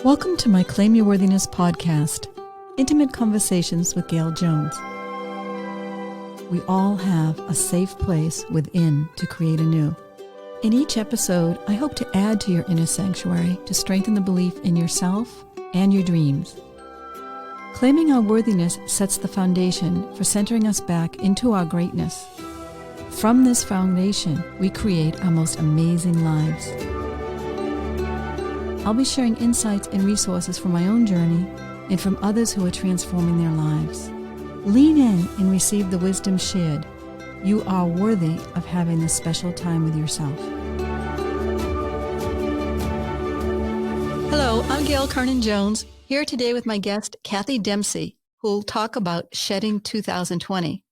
Welcome to my Claim Your Worthiness podcast, intimate conversations with Gail Jones. We all have a safe place within to create anew. In each episode, I hope to add to your inner sanctuary to strengthen the belief in yourself and your dreams. Claiming our worthiness sets the foundation for centering us back into our greatness. From this foundation, we create our most amazing lives. I'll be sharing insights and resources from my own journey and from others who are transforming their lives. Lean in and receive the wisdom shared. You are worthy of having this special time with yourself. Hello, I'm Gail Jones, here today with my guest, Kathy Dempsey, who will talk about Shedding 2020.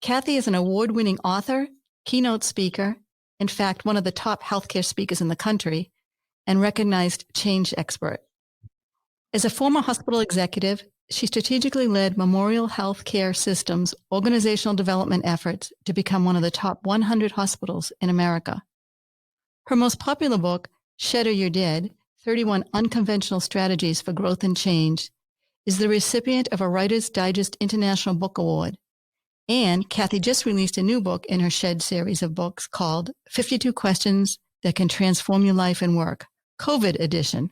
Kathy is an award-winning author, keynote speaker, in fact, one of the top healthcare speakers in the country, and recognized change expert. As a former hospital executive, she strategically led Memorial Healthcare System's organizational development efforts to become one of the top 100 hospitals in America. Her most popular book, Shed or You're Dead, 31 Unconventional Strategies for Growth and Change, is the recipient of a Writer's Digest International Book Award. And Kathy just released a new book in her Shed series of books called 52 Questions That Can Transform Your Life and Work, COVID edition.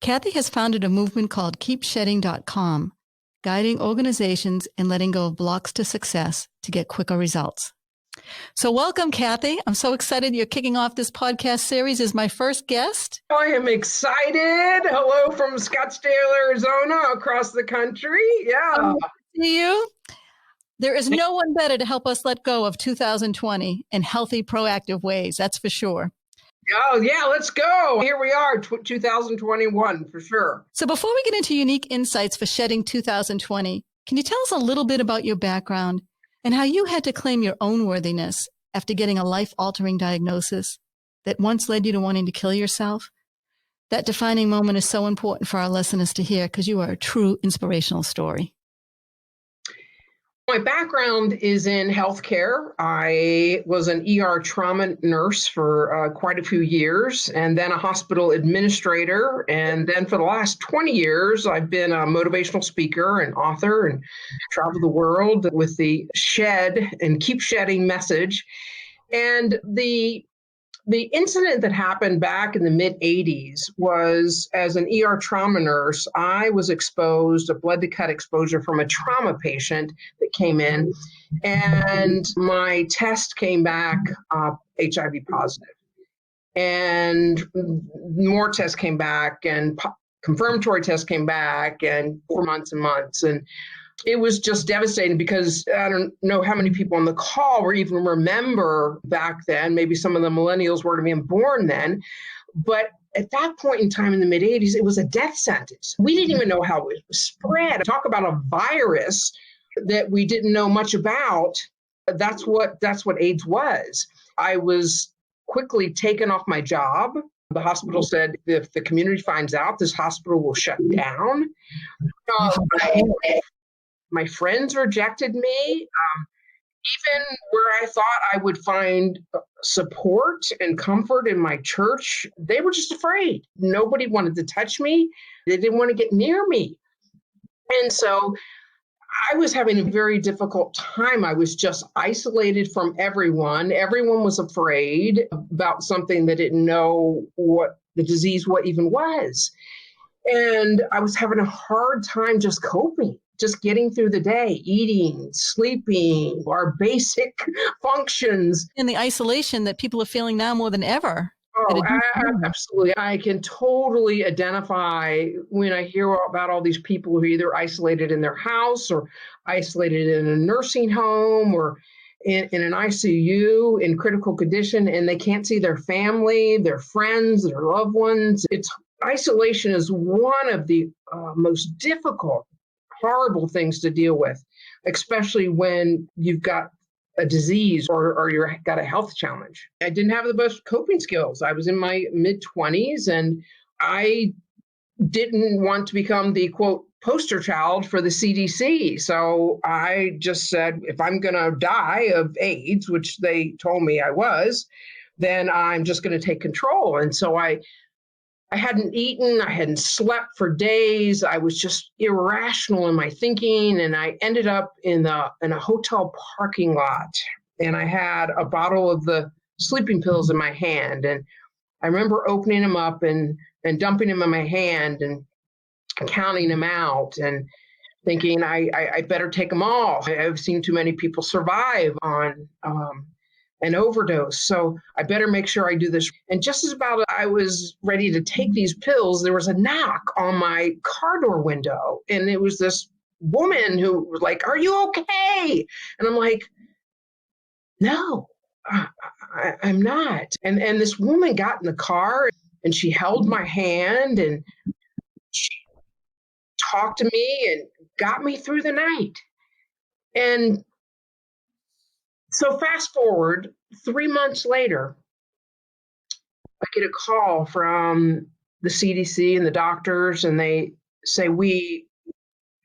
Kathy has founded a movement called keepshedding.com, guiding organizations in letting go of blocks to success to get quicker results. So welcome, Kathy. I'm so excited you're kicking off this podcast series as my first guest. I am excited. Hello from Scottsdale, Arizona, across the country. Yeah. See you. There is no one better to help us let go of 2020 in healthy, proactive ways. That's for sure. Oh, yeah, let's go. Here we are, 2021 for sure. So before we get into unique insights for Shedding 2020, can you tell us a little bit about your background and how you had to claim your own worthiness after getting a life-altering diagnosis that once led you to wanting to kill yourself? That defining moment is so important for our listeners to hear because you are a true inspirational story. My background is in healthcare. I was an ER trauma nurse for quite a few years, and then a hospital administrator. And then for the last 20 years, I've been a motivational speaker and author and traveled the world with the Shed and Keep Shedding message. And the incident that happened back in the mid-'80s was, as an ER trauma nurse, I was exposed, a blood-to-cut exposure from a trauma patient that came in, and my test came back HIV positive. And more tests came back, and confirmatory tests came back, and for months and months. And it was just devastating because I don't know how many people on the call were even remember back then. Maybe some of the millennials weren't even born then. But at that point in time in the mid-'80s, it was a death sentence. We didn't even know how it was spread. Talk about a virus that we didn't know much about. That's what AIDS was. I was quickly taken off my job. The hospital said, if the community finds out, this hospital will shut down. My friends rejected me, even where I thought I would find support and comfort in my church. They were just afraid. Nobody wanted to touch me. They didn't want to get near me. And so I was having a very difficult time. I was just isolated from everyone. Everyone was afraid about something they didn't know what the disease, what even was. And I was having a hard time just coping. Just getting through the day, eating, sleeping, our basic functions. And the isolation that people are feeling now more than ever. Oh, absolutely. I can totally identify when I hear about all these people who are either isolated in their house or isolated in a nursing home or in an ICU in critical condition, and they can't see their family, their friends, their loved ones. Isolation is one of the most difficult, horrible things to deal with, especially when you've got a disease or you've got a health challenge. I didn't have the best coping skills. I was in my mid-20s and I didn't want to become the, quote, poster child for the CDC. So I just said, if I'm going to die of AIDS, which they told me I was, then I'm just going to take control. And so I I hadn't eaten, I hadn't slept for days. I was just irrational in my thinking. And I ended up in a hotel parking lot. And I had a bottle of the sleeping pills in my hand. And I remember opening them up and dumping them in my hand and counting them out and thinking I better take them all. I've seen too many people survive on an overdose, so I better make sure I do this. And just as about I was ready to take these pills, there was a knock on my car door window, and it was this woman who was like, "Are you okay?" And I'm like, "No, I'm not." And this woman got in the car and she held my hand and she talked to me and got me through the night. And so fast forward 3 months later, I get a call from the CDC and the doctors, and they say, we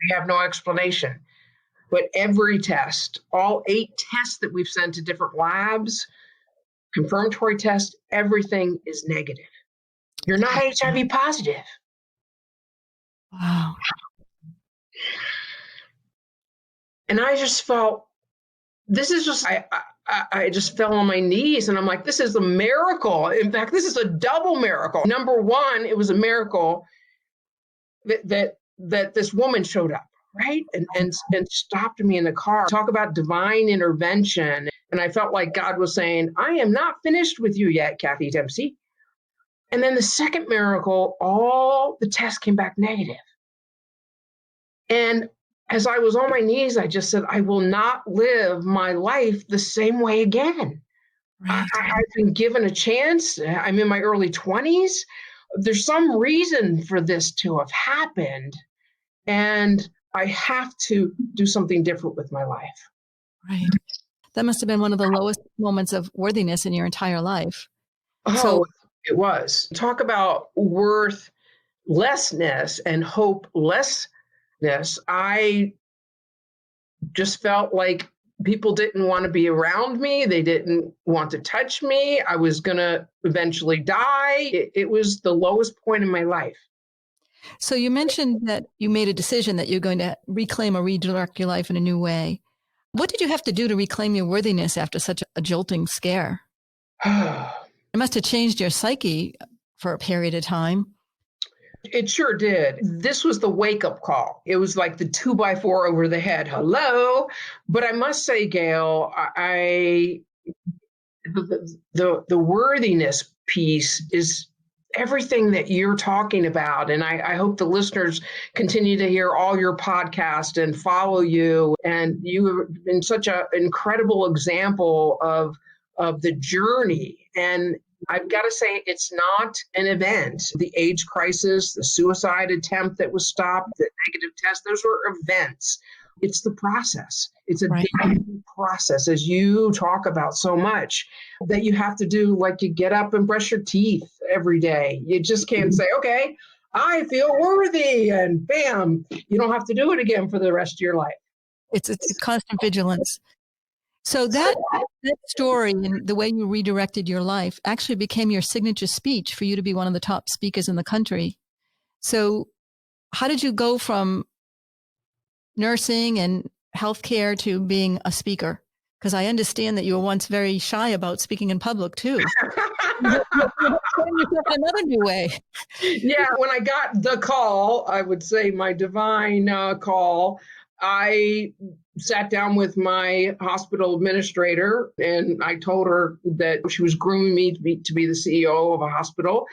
have no explanation. But every test, all 8 tests that we've sent to different labs, confirmatory tests, everything is negative. You're not HIV positive. Wow. And I just felt, this is just, I just fell on my knees and I'm like, this is a miracle. In fact, this is a double miracle. Number one, it was a miracle that this woman showed up, right? And stopped me in the car. Talk about divine intervention. And I felt like God was saying, I am not finished with you yet, Kathy Dempsey. And then the second miracle, all the tests came back negative. And as I was on my knees, I just said, I will not live my life the same way again. Right. I've been given a chance. I'm in my early 20s. There's some reason for this to have happened. And I have to do something different with my life. Right. That must have been one of the lowest moments of worthiness in your entire life. Oh, so, it was. Talk about worthlessness and hopelessness. I just felt like people didn't want to be around me. They didn't want to touch me. I was going to eventually die. It was the lowest point in my life. So you mentioned that you made a decision that you're going to reclaim or redirect your life in a new way. What did you have to do to reclaim your worthiness after such a jolting scare? It must have changed your psyche for a period of time. It sure did. This was the wake-up call. It was like the 2x4 over the head. Hello. But I must say, Gail, the worthiness piece is everything that you're talking about. And I hope the listeners continue to hear all your podcasts and follow you. And you have been such an incredible example of the journey. And I've got to say, it's not an event. The AIDS crisis, the suicide attempt that was stopped, the negative test, those were events. It's the process. It's a daily process, as you talk about so much, that you have to do, like you get up and brush your teeth every day. You just can't say, okay, I feel worthy, and bam, you don't have to do it again for the rest of your life. It's a constant vigilance. So that story and the way you redirected your life actually became your signature speech for you to be one of the top speakers in the country. So how did you go from nursing and healthcare to being a speaker? Because I understand that you were once very shy about speaking in public too. Another new way. Yeah, when I got the call, I would say my divine call, I sat down with my hospital administrator and I told her that she was grooming me to be the CEO of a hospital.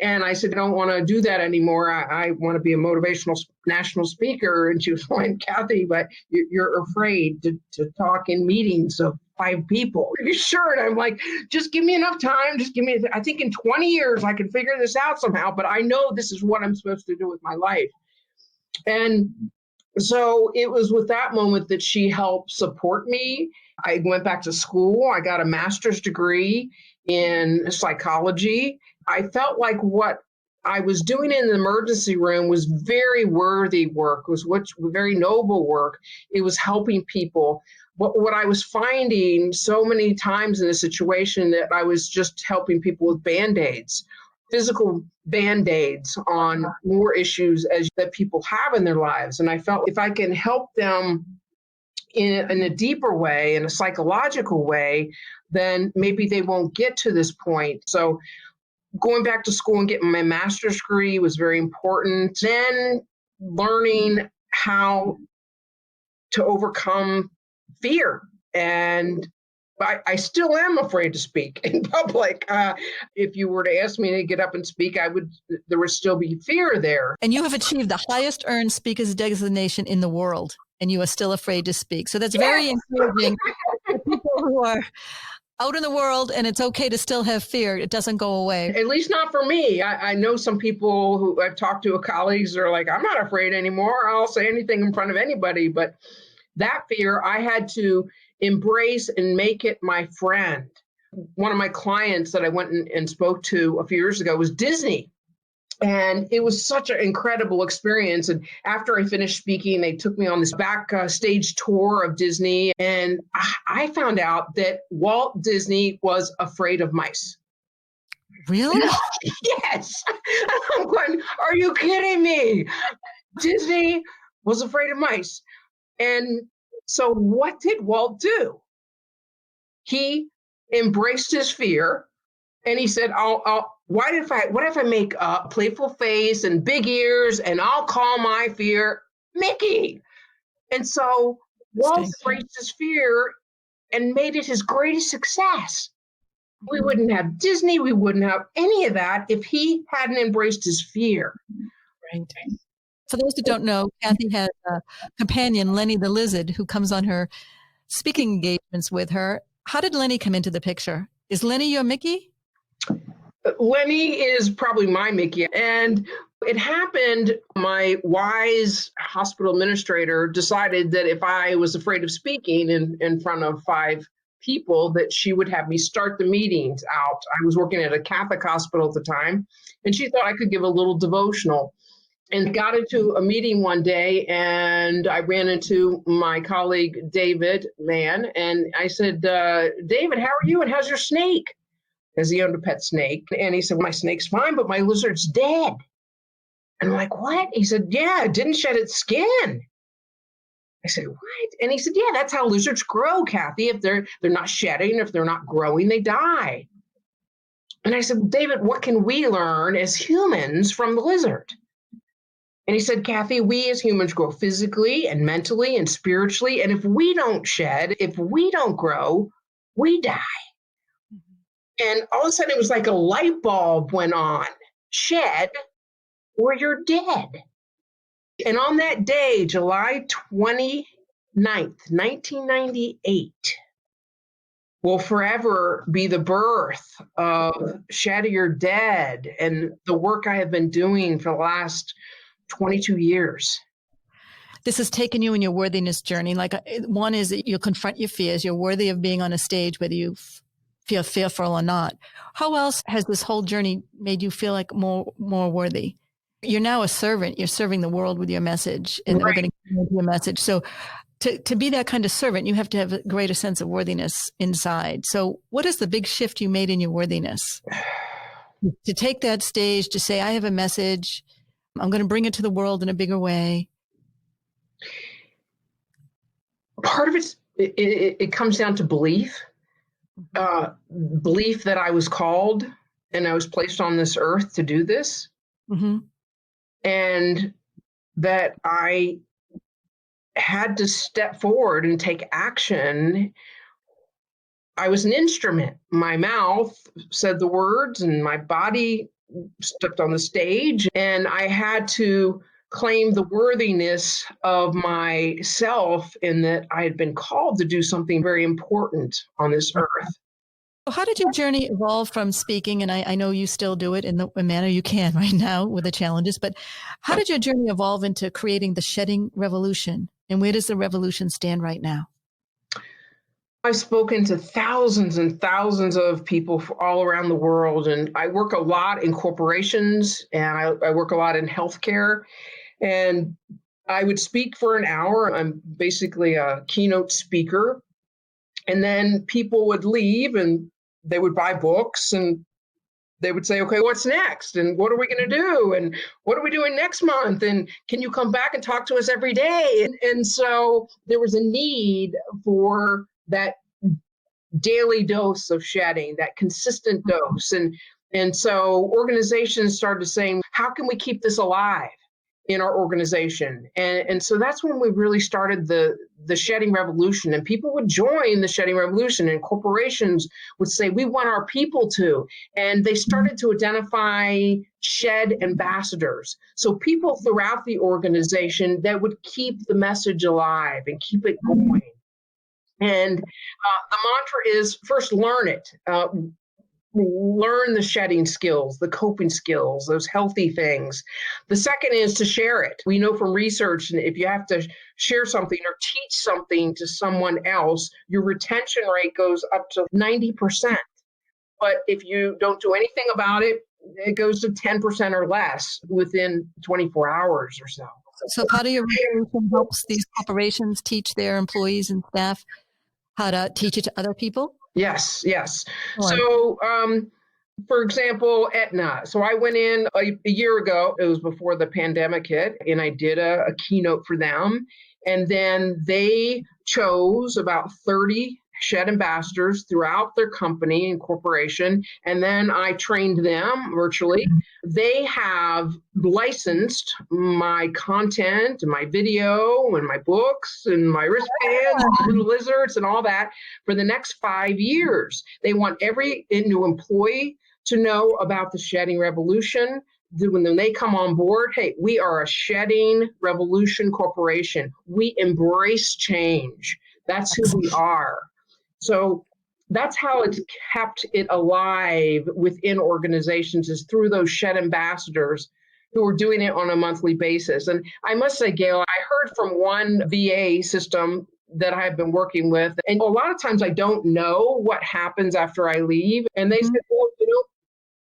And I said, I don't want to do that anymore. I want to be a motivational national speaker. And she was like, Kathy, but you're afraid to talk in meetings of 5 people. Are you sure? And I'm like, just give me enough time. Just give me, I think in 20 years, I can figure this out somehow, but I know this is what I'm supposed to do with my life. And so it was with that moment that she helped support me. I went back to school. I got a master's degree in psychology. I felt like what I was doing in the emergency room was very worthy work, was very noble work. It was helping people. But what I was finding so many times in a situation that I was just helping people with Band-Aids physical band-aids on more issues that people have in their lives. And I felt if I can help them in a deeper way, in a psychological way, then maybe they won't get to this point. So going back to school and getting my master's degree was very important. Then learning how to overcome fear. And I still am afraid to speak in public. If you were to ask me to get up and speak, there would still be fear there. And you have achieved the highest earned speaker's designation in the world, and you are still afraid to speak. So that's very encouraging for people who are out in the world, and it's okay to still have fear. It doesn't go away. At least not for me. I know some people who I've talked to, colleagues, are like, I'm not afraid anymore. I'll say anything in front of anybody. But that fear, I had to embrace and make it my friend. One of my clients that I went and spoke to a few years ago was Disney. And it was such an incredible experience. And after I finished speaking, they took me on this backstage tour of Disney. And I found out that Walt Disney was afraid of mice. Really? Yes. I'm going, are you kidding me? Disney was afraid of mice. And so what did Walt do? He embraced his fear. And he said, what if I make a playful face and big ears and I'll call my fear Mickey? And so Walt embraced his fear and made it his greatest success. We wouldn't have Disney. We wouldn't have any of that if he hadn't embraced his fear. Right. For those who don't know, Kathy has a companion, Lenny the Lizard, who comes on her speaking engagements with her. How did Lenny come into the picture? Is Lenny your Mickey? Lenny is probably my Mickey. And it happened, my wise hospital administrator decided that if I was afraid of speaking in front of 5 people, that she would have me start the meetings out. I was working at a Catholic hospital at the time, and she thought I could give a little devotional. And got into a meeting one day, and I ran into my colleague, David Mann, and I said, David, how are you, and how's your snake? Because he owned a pet snake. And he said, my snake's fine, but my lizard's dead. And I'm like, what? He said, yeah, it didn't shed its skin. I said, what? And he said, yeah, that's how lizards grow, Kathy. If they're not shedding, if they're not growing, they die. And I said, David, what can we learn as humans from the lizard? And he said, Kathy, we as humans grow physically and mentally and spiritually. And if we don't shed, if we don't grow, we die. And all of a sudden, it was like a light bulb went on. Shed or you're dead. And on that day, July 29th, 1998, will forever be the birth of Shed or You're Dead and the work I have been doing for the last 22 years. This has taken you in your worthiness journey. Like one is that you confront your fears. You're worthy of being on a stage, whether you feel fearful or not. How else has this whole journey made you feel like more worthy? You're now a servant. You're serving the world with your message, and we're going to give your message. So to be that kind of servant, you have to have a greater sense of worthiness inside. So what is the big shift you made in your worthiness? To take that stage, to say, I have a message, I'm going to bring it to the world in a bigger way. Part of it comes down to belief. Belief that I was called and I was placed on this earth to do this. Mm-hmm. And that I had to step forward and take action. I was an instrument. My mouth said the words and my body stepped on the stage, and I had to claim the worthiness of myself in that I had been called to do something very important on this earth. How did your journey evolve from speaking? And I know you still do it in the manner you can right now with the challenges, but how did your journey evolve into creating the shedding revolution? And where does the revolution stand right now? I've spoken to thousands and thousands of people all around the world, and I work a lot in corporations, and I work a lot in healthcare, and I would speak for an hour. I'm basically a keynote speaker, and then people would leave and they would buy books and they would say, okay, what's next? And what are we going to do? And what are we doing next month? And can you come back and talk to us every day? And so there was a need for that daily dose of shedding, that consistent dose. And so organizations started saying, how can we keep this alive in our organization? And so that's when we really started the shedding revolution. And people would join the shedding revolution, and corporations would say, we want our people to. And they started to identify shed ambassadors. So people throughout the organization that would keep the message alive and keep it going. And the mantra is first, learn it. Learn the shedding skills, the coping skills, those healthy things. The second is to share it. We know from research, and if you have to share something or teach something to someone else, your retention rate goes up to 90%. But if you don't do anything about it, it goes to 10% or less within 24 hours or so. So part of your revolution helps these corporations teach their employees and staff how to teach it to other people? Yes. Right. So, for example, Aetna. So I went in a year ago, it was before the pandemic hit, and I did a keynote for them. And then they chose about 30 shed ambassadors throughout their company and corporation. And then I trained them virtually. They have licensed my content and my video and my books and my wristbands, and little lizards and all that for the next 5 years. They want every new employee to know about the shedding revolution. When they come on board, hey, we are a shedding revolution corporation. We embrace change. That's who we are. So that's how it's kept it alive within organizations, is through those shed ambassadors who are doing it on a monthly basis. And I must say, Gail, I heard from one VA system that I've been working with, and a lot of times I don't know what happens after I leave. And they said, well,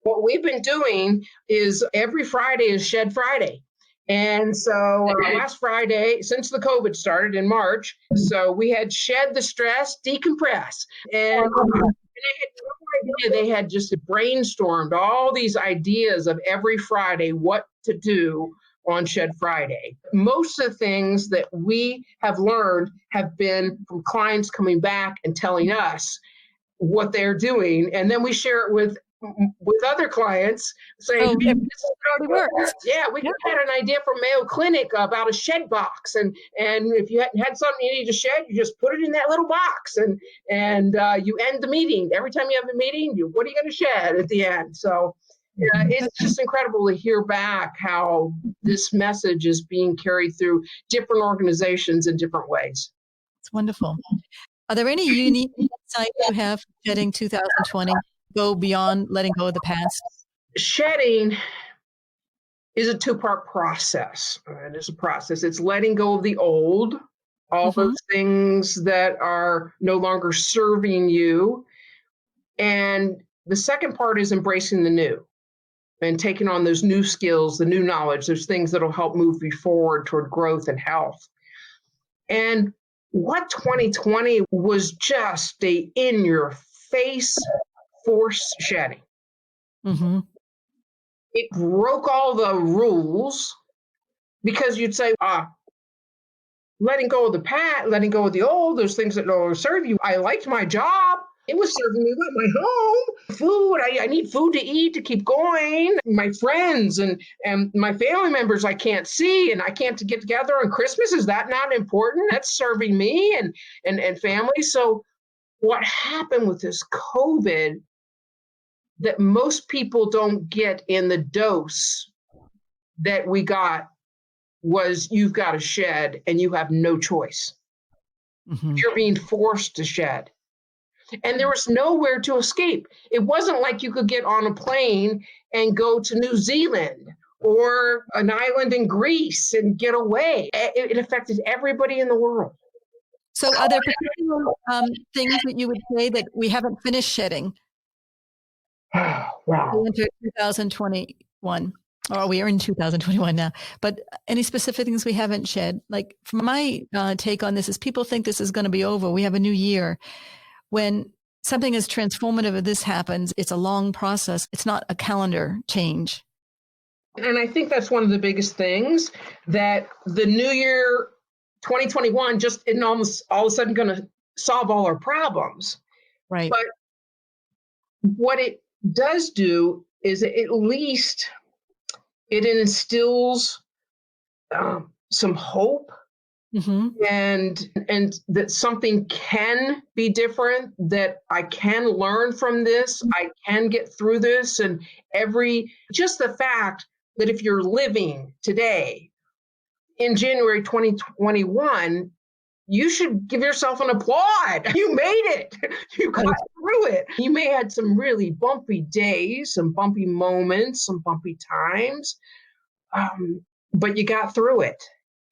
what we've been doing is every Friday is Shed Friday. And so last Friday, since the COVID started in March, so we had shed the stress, decompress. And they had no idea. They had just brainstormed all these ideas of every Friday what to do on Shed Friday. Most of the things that we have learned have been from clients coming back and telling us what they're doing. And then we share it with other clients, saying, this is how it works. Yeah, we had an idea from Mayo Clinic about a shed box, and if you had something you need to shed, you just put it in that little box, and you end the meeting. Every time you have a meeting, what are you going to shed at the end? So it's just incredible to hear back how this message is being carried through different organizations in different ways. It's wonderful. Are there any unique insights you have for shedding 2020? Go beyond letting go of the past? Shedding is a two-part process. And it's a process. It's letting go of the old, all those things that are no longer serving you. And the second part is embracing the new and taking on those new skills, the new knowledge, those things that will help move you forward toward growth and health. And what 2020 was just a in-your-face force shedding. It broke all the rules, because you'd say, letting go of the past, letting go of the old, those things that no longer serve you. I liked my job. It was serving me well. My home, food, I need food to eat to keep going. My friends and my family members I can't see, and I can't get together on Christmas. Is that not important? That's serving me and family. So what happened with this COVID that most people don't get in the dose that we got was, you've got to shed and you have no choice. You're being forced to shed. And there was nowhere to escape. It wasn't like you could get on a plane and go to New Zealand or an island in Greece and get away. It affected everybody in the world. So are there particular things that you would say that we haven't finished shedding? Wow. Into 2021, or we are in 2021 now, but any specific things we haven't shed? Like, from my take on this is, people think this is going to be over. We have a new year, when something as transformative as this happens, it's a long process. It's not a calendar change. And I think that's one of the biggest things, that the new year 2021 just isn't almost all of a sudden going to solve all our problems. Right. But what it does do is at least it instills some hope, and that something can be different, that I can learn from this, I can get through this. And just the fact that if you're living today in January 2021, you should give yourself an applaud. You made it. You got through it. You may have had some really bumpy days, some bumpy moments, some bumpy times, but you got through it.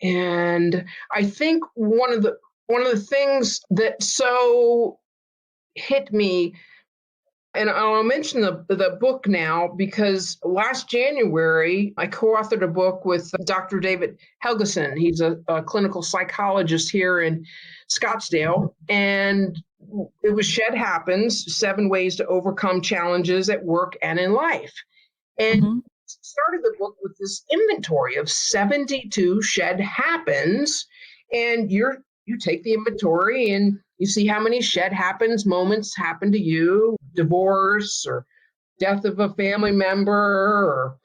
And I think one of the things that so hit me, and I'll mention the book now, because last January, I co-authored a book with Dr. David Helgeson. He's a clinical psychologist here in Scottsdale. And it was Shed Happens, 7 Ways to Overcome Challenges at Work and in Life. And started the book with this inventory of 72 shed happens. And you take the inventory and you see how many shed happens moments happen to you: divorce or death of a family member, or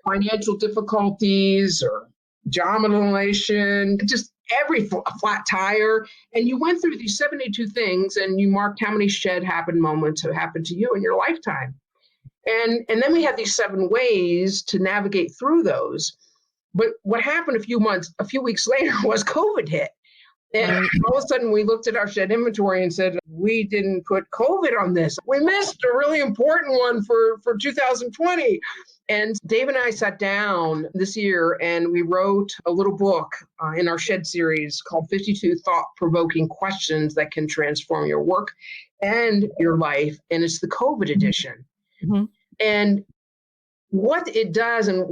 financial difficulties, or job elimination, just every flat tire. And you went through these 72 things and you marked how many shed happen moments have happened to you in your lifetime. And then we had these 7 ways to navigate through those. But what happened a few weeks later was COVID hit. And all of a sudden we looked at our shed inventory and said, we didn't put COVID on this. We missed a really important one for 2020. And Dave and I sat down this year and we wrote a little book in our Shed series called 52 Thought-Provoking Questions That Can Transform Your Work and Your Life. And it's the COVID edition. And what it does, and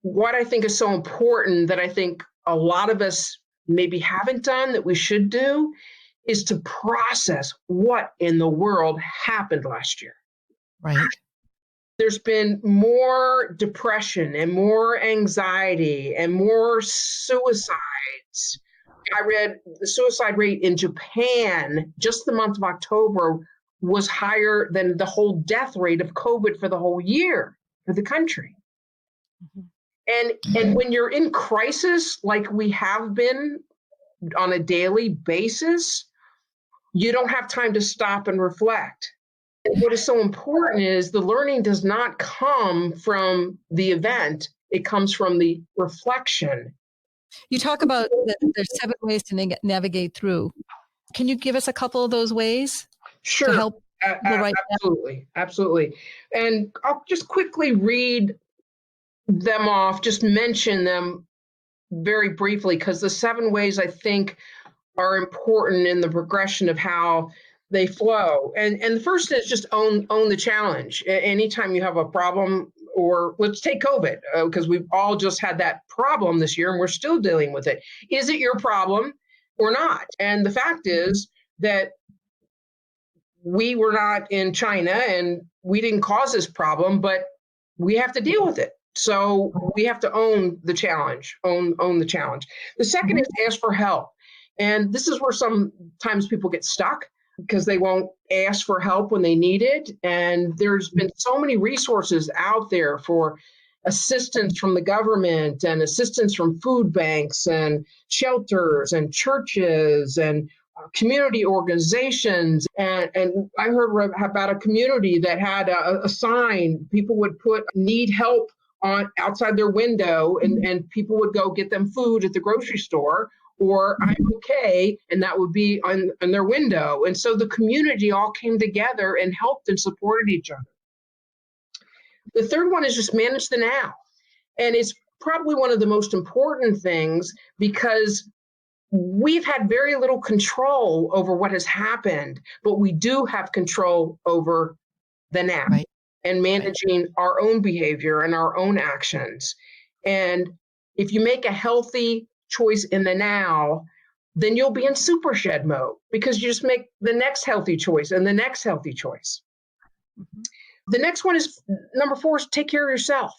what I think is so important, that I think a lot of us maybe haven't done that we should do, is to process what in the world happened last year. Right. There's been more depression and more anxiety and more suicides. I read the suicide rate in Japan, just the month of October, was higher than the whole death rate of COVID for the whole year for the country. And when you're in crisis, like we have been on a daily basis, you don't have time to stop and reflect. And what is so important is the learning does not come from the event. It comes from the reflection. You talk about that there's 7 ways to navigate through. Can you give us a couple of those ways? Sure. To help Absolutely. And I'll just quickly read them off, just mention them very briefly, because the 7 ways I think are important in the progression of how they flow. And the first is just own the challenge. Anytime you have a problem, or let's take COVID, because we've all just had that problem this year and we're still dealing with it. Is it your problem or not? And the fact is that we were not in China and we didn't cause this problem, but we have to deal with it. So we have to own the challenge, own the challenge. The second is ask for help. And this is where sometimes people get stuck because they won't ask for help when they need it. And there's been so many resources out there for assistance from the government and assistance from food banks and shelters and churches and community organizations. And I heard about a community that had a sign. People would put need help on outside their window, and people would go get them food at the grocery store, or I'm okay, and that would be on their window. And so the community all came together and helped and supported each other. The third one is just manage the now. And it's probably one of the most important things, because we've had very little control over what has happened, but we do have control over the now. Right. And managing our own behavior and our own actions. And if you make a healthy choice in the now, then you'll be in super shed mode because you just make the next healthy choice and the next healthy choice. Mm-hmm. The next one is number 4 is take care of yourself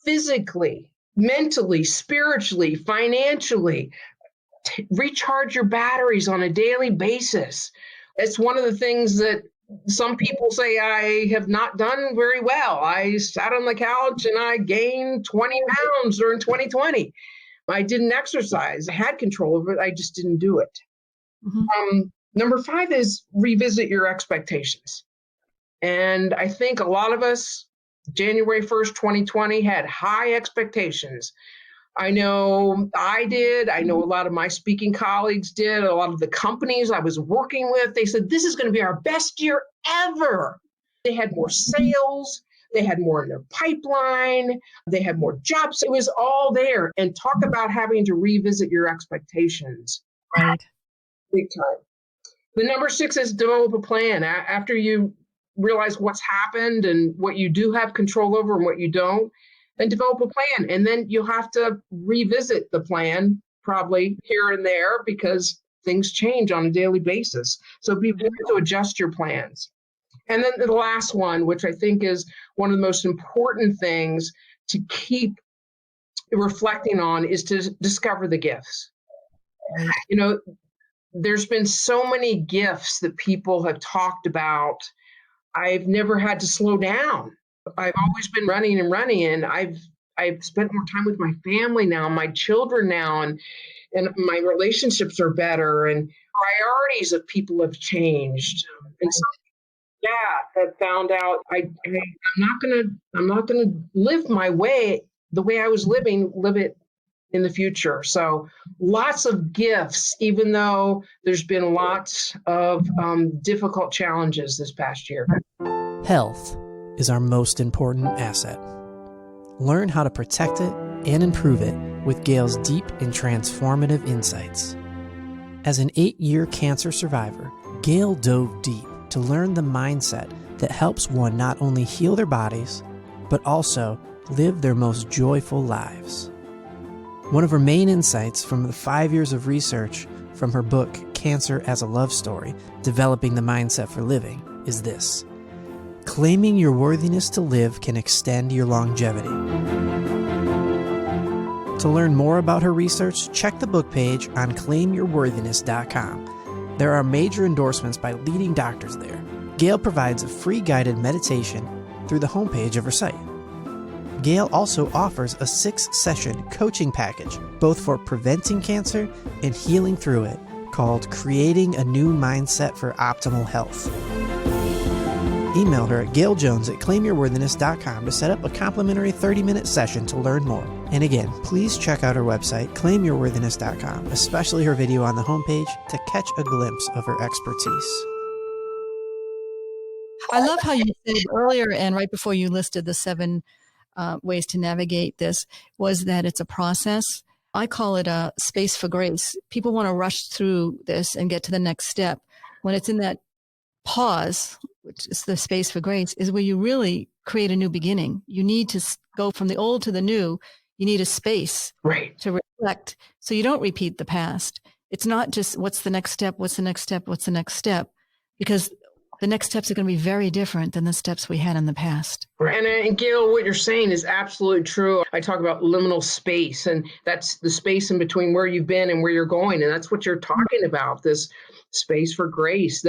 physically, mentally, spiritually, financially. Recharge your batteries on a daily basis. It's one of the things that some people say I have not done very well. I sat on the couch and I gained 20 pounds during 2020. I didn't exercise. I had control over it. I just didn't do it. Mm-hmm. Number 5 is revisit your expectations. And I think a lot of us, January 1st, 2020, had high expectations. I know I did. I know a lot of my speaking colleagues did. A lot of the companies I was working with, they said, this is going to be our best year ever. They had more sales. They had more in their pipeline. They had more jobs. It was all there. And talk about having to revisit your expectations. Right. Big time. The number 6 is develop a plan. After you realize what's happened and what you do have control over and what you don't, then develop a plan. And then you'll have to revisit the plan probably here and there because things change on a daily basis. So be willing to adjust your plans. And then the last one, which I think is one of the most important things to keep reflecting on, is to discover the gifts. Right. You know, there's been so many gifts that people have talked about. I've never had to slow down. I've always been running and I've spent more time with my family now, my children now, and my relationships are better, and priorities of people have changed. And so, I've found out I'm not gonna live my way the way I was live it in the future. So lots of gifts, even though there's been lots of difficult challenges this past year. Health is our most important asset. Learn how to protect it and improve it with Gail's deep and transformative insights. As an 8-year cancer survivor, Gail dove deep to learn the mindset that helps one not only heal their bodies, but also live their most joyful lives. One of her main insights from the 5 years of research from her book, Cancer as a Love Story, Developing the Mindset for Living, is this: claiming your worthiness to live can extend your longevity. To learn more about her research, check the book page on claimyourworthiness.com. There are major endorsements by leading doctors there. Gail provides a free guided meditation through the homepage of her site. Gail also offers a 6-session coaching package, both for preventing cancer and healing through it, called Creating a New Mindset for Optimal Health. Email her at gailjones@claimyourworthiness.com to set up a complimentary 30-minute session to learn more. And again, please check out her website, claimyourworthiness.com, especially her video on the homepage, to catch a glimpse of her expertise. I love how you said earlier and right before you listed the 7 ways to navigate this, was that it's a process. I call it a space for grace. People want to rush through this and get to the next step. When it's in that pause, which is the space for grace, is where you really create a new beginning. You need to go from the old to the new. You need a space to reflect so you don't repeat the past. It's not just what's the next step, what's the next step, what's the next step, because the next steps are going to be very different than the steps we had in the past. And Gail, what you're saying is absolutely true. I talk about liminal space, and that's the space in between where you've been and where you're going. And that's what you're talking about, this space for grace.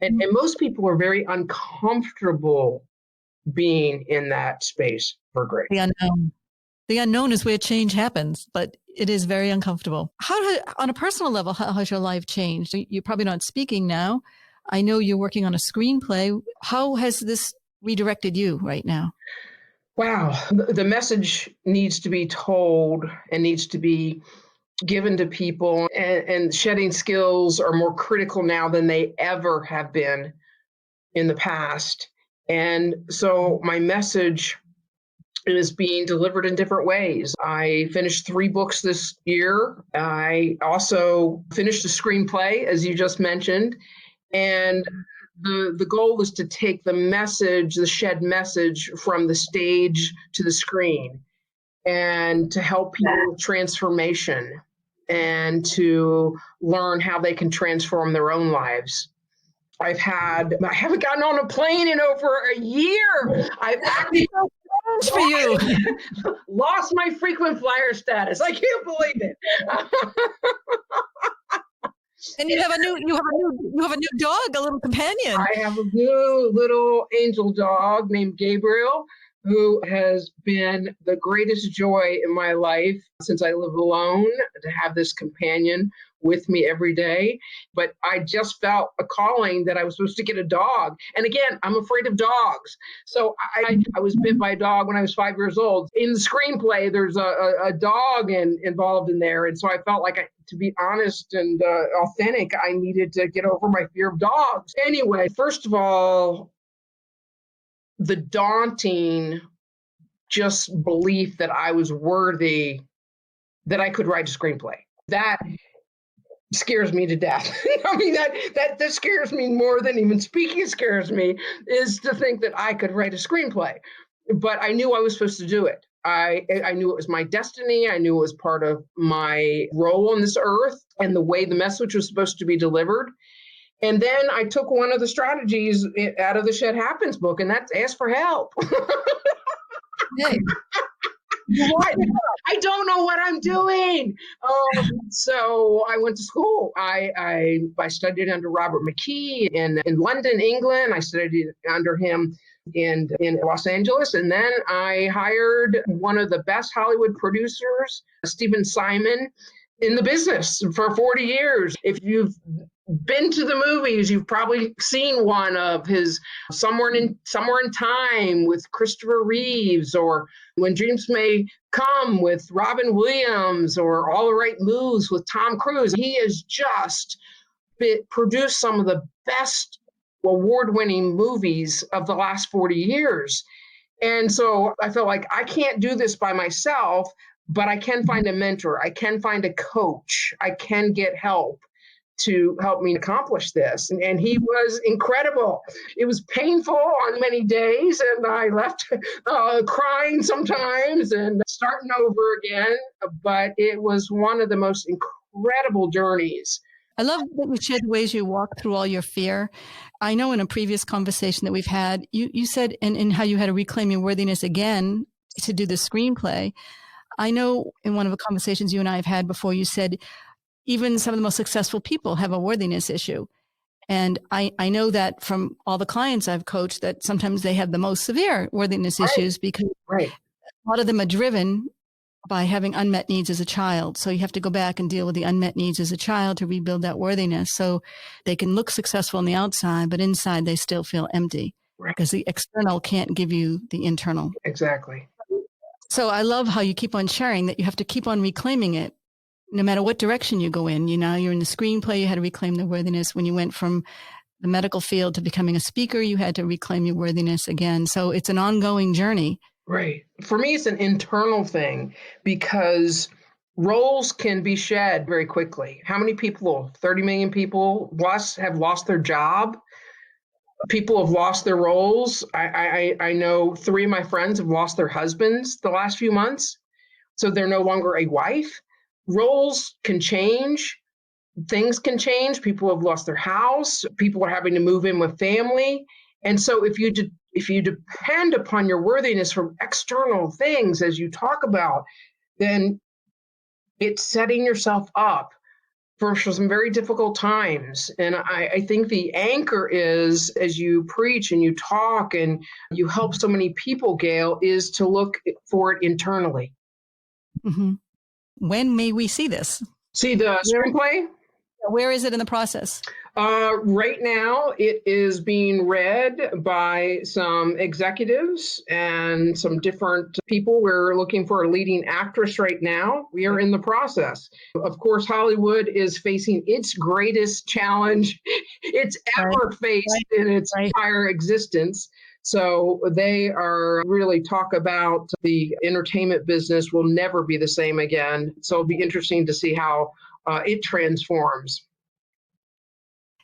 And most people are very uncomfortable being in that space for grace. The unknown. The unknown is where change happens, but it is very uncomfortable. On a personal level, how has your life changed? You're probably not speaking now. I know you're working on a screenplay. How has this redirected you right now? Wow. The message needs to be told and needs to be given to people, and shedding skills are more critical now than they ever have been in the past. And so my message is being delivered in different ways. I finished 3 books this year. I also finished a screenplay, as you just mentioned. And the goal is to take the message, the shed message, from the stage to the screen, and to help people with transformation and to learn how they can transform their own lives. I haven't gotten on a plane in over a year. I've actually for you. lost my frequent flyer status. I can't believe it. And you have a new dog, a little companion. I have a new little angel dog named Gabriel, who has been the greatest joy in my life since I live alone, to have this companion with me every day. But I just felt a calling that I was supposed to get a dog. And again, I'm afraid of dogs. So I was bit by a dog when I was 5 years old. In the screenplay, there's a dog involved in there. And so I felt like, to be honest and authentic, I needed to get over my fear of dogs. Anyway, first of all, the daunting just belief that I was worthy, that I could write a screenplay. That scares me to death. I mean, that scares me more than even speaking scares me, is to think that I could write a screenplay. But I knew I was supposed to do it. I knew it was my destiny. I knew it was part of my role on this earth and the way the message was supposed to be delivered. And then I took one of the strategies out of the Shed Happens book, and that's ask for help. Hey. I don't know what I'm doing. So I went to school. I studied under Robert McKee in London, England. I studied under him in Los Angeles. And then I hired one of the best Hollywood producers, Stephen Simon, in the business for 40 years. If you've been to the movies, you've probably seen one of his Somewhere in Time with Christopher Reeves, or When Dreams May Come with Robin Williams, or All the Right Moves with Tom Cruise. He has just produced some of the best award-winning movies of the last 40 years. And so I felt like I can't do this by myself, but I can find a mentor. I can find a coach. I can get help to help me accomplish this. And he was incredible. It was painful on many days, and I left crying sometimes and starting over again. But it was one of the most incredible journeys. I love that you shared the ways you walk through all your fear. I know in a previous conversation that we've had, you said in how you had to reclaim your worthiness again to do the screenplay. I know in one of the conversations you and I have had before, you said even some of the most successful people have a worthiness issue. And I know that from all the clients I've coached, that sometimes they have the most severe worthiness issues because a lot of them are driven by having unmet needs as a child. So you have to go back and deal with the unmet needs as a child to rebuild that worthiness. So they can look successful on the outside, but inside they still feel empty because the external can't give you the internal. Exactly. So I love how you keep on sharing that you have to keep on reclaiming it. No matter what direction you go in, you're in the screenplay, you had to reclaim the worthiness. When you went from the medical field to becoming a speaker, you had to reclaim your worthiness again. So it's an ongoing journey. Right. For me, it's an internal thing because roles can be shed very quickly. How many people, 30 million people plus, have lost their job? People have lost their roles. I know 3 of my friends have lost their husbands the last few months. So they're no longer a wife. Roles can change. Things can change. People have lost their house. People are having to move in with family. And so if you depend upon your worthiness from external things, as you talk about, then it's setting yourself up for some very difficult times. And I think the anchor is, as you preach and you talk and you help so many people, Gail, is to look for it internally. Mm-hmm. When may we see this? See the screenplay? Where is it in the process? Right now, it is being read by some executives and some different people. We're looking for a leading actress right now. We are in the process. Of course, Hollywood is facing its greatest challenge it's ever faced in its entire existence. So they are really talk about the entertainment business will never be the same again. So it'll be interesting to see how it transforms.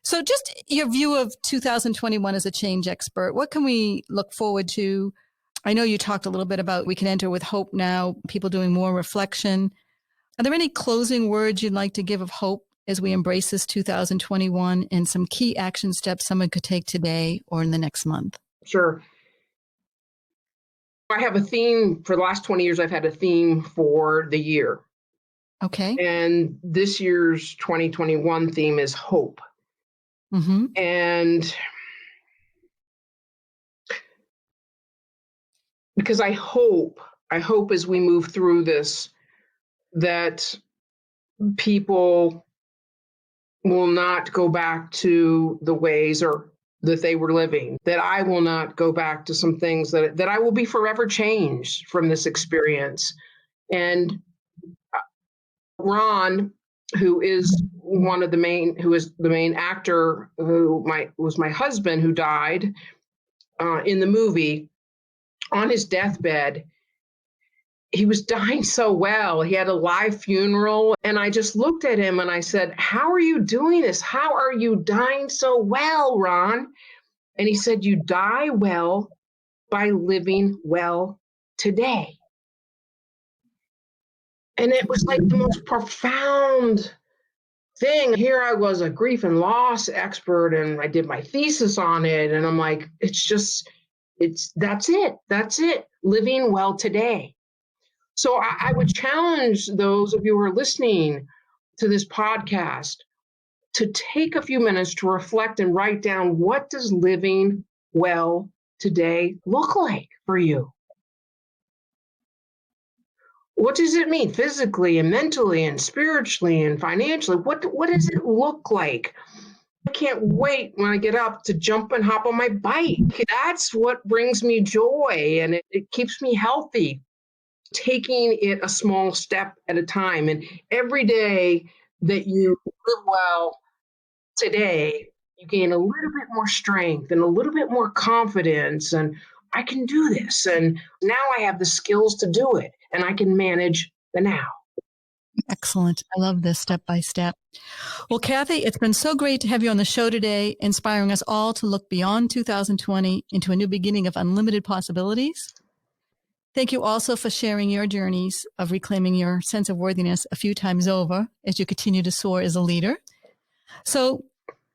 So just your view of 2021 as a change expert, what can we look forward to? I know you talked a little bit about we can enter with hope now, people doing more reflection. Are there any closing words you'd like to give of hope as we embrace this 2021 and some key action steps someone could take today or in the next month? Sure. I have a theme for the last 20 years. I've had a theme for the year. Okay. And this year's 2021 theme is hope. Mm-hmm. And because I hope as we move through this, that people will not go back to the ways or that they were living, that I will not go back to some things, that I will be forever changed from this experience. And Ron, who is the main actor, was my husband, who died in the movie, on his deathbed. He was dying so well. He had a live funeral. And I just looked at him and I said, how are you doing this? How are you dying so well, Ron? And he said, you die well by living well today. And it was like the most profound thing. Here I was, a grief and loss expert, and I did my thesis on it. And I'm like, that's it. Living well today. So I would challenge those of you who are listening to this podcast to take a few minutes to reflect and write down, what does living well today look like for you? What does it mean physically and mentally and spiritually and financially? What does it look like? I can't wait when I get up to jump and hop on my bike. That's what brings me joy, and it keeps me healthy. Taking it a small step at a time. And every day that you live well today, you gain a little bit more strength and a little bit more confidence. And I can do this. And now I have the skills to do it. And I can manage the now. Excellent. I love this step by step. Well, Kathy, it's been so great to have you on the show today, inspiring us all to look beyond 2020 into a new beginning of unlimited possibilities. Thank you also for sharing your journeys of reclaiming your sense of worthiness a few times over as you continue to soar as a leader. So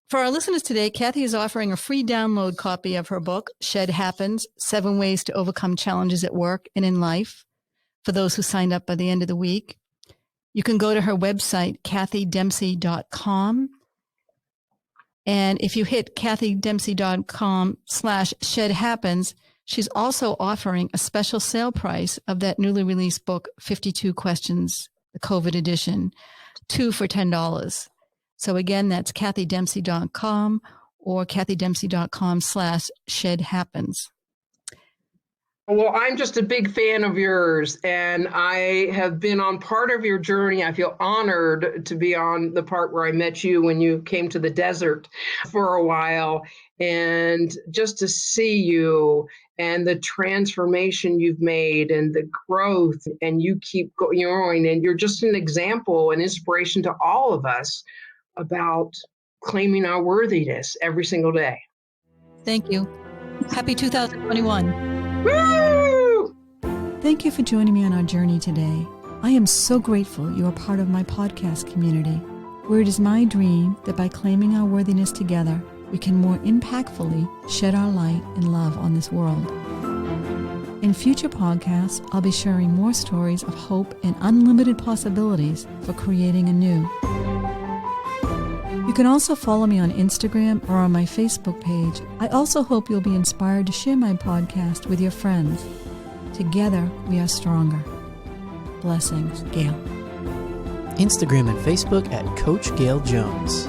for our listeners today, Kathy is offering a free download copy of her book, Shed Happens, 7 Ways to Overcome Challenges at Work and in Life, for those who signed up by the end of the week. You can go to her website, kathydempsey.com. And if you hit kathydempsey.com/shedhappens, she's also offering a special sale price of that newly released book, 52 Questions, the COVID edition, 2 for $10. So again, that's kathydempsey.com or kathydempsey.com/shedhappens. Well, I'm just a big fan of yours, and I have been on part of your journey. I feel honored to be on the part where I met you when you came to the desert for a while, and just to see you and the transformation you've made and the growth, and you keep going, and you're just an example, an inspiration to all of us about claiming our worthiness every single day. Thank you. Happy 2021. Woo! Thank you for joining me on our journey today. I am so grateful you are part of my podcast community, where it is my dream that by claiming our worthiness together, we can more impactfully shed our light and love on this world. In future podcasts, I'll be sharing more stories of hope and unlimited possibilities for creating anew. You can also follow me on Instagram or on my Facebook page. I also hope you'll be inspired to share my podcast with your friends. Together, we are stronger. Blessings, Gail. Instagram and Facebook at Coach Gail Jones.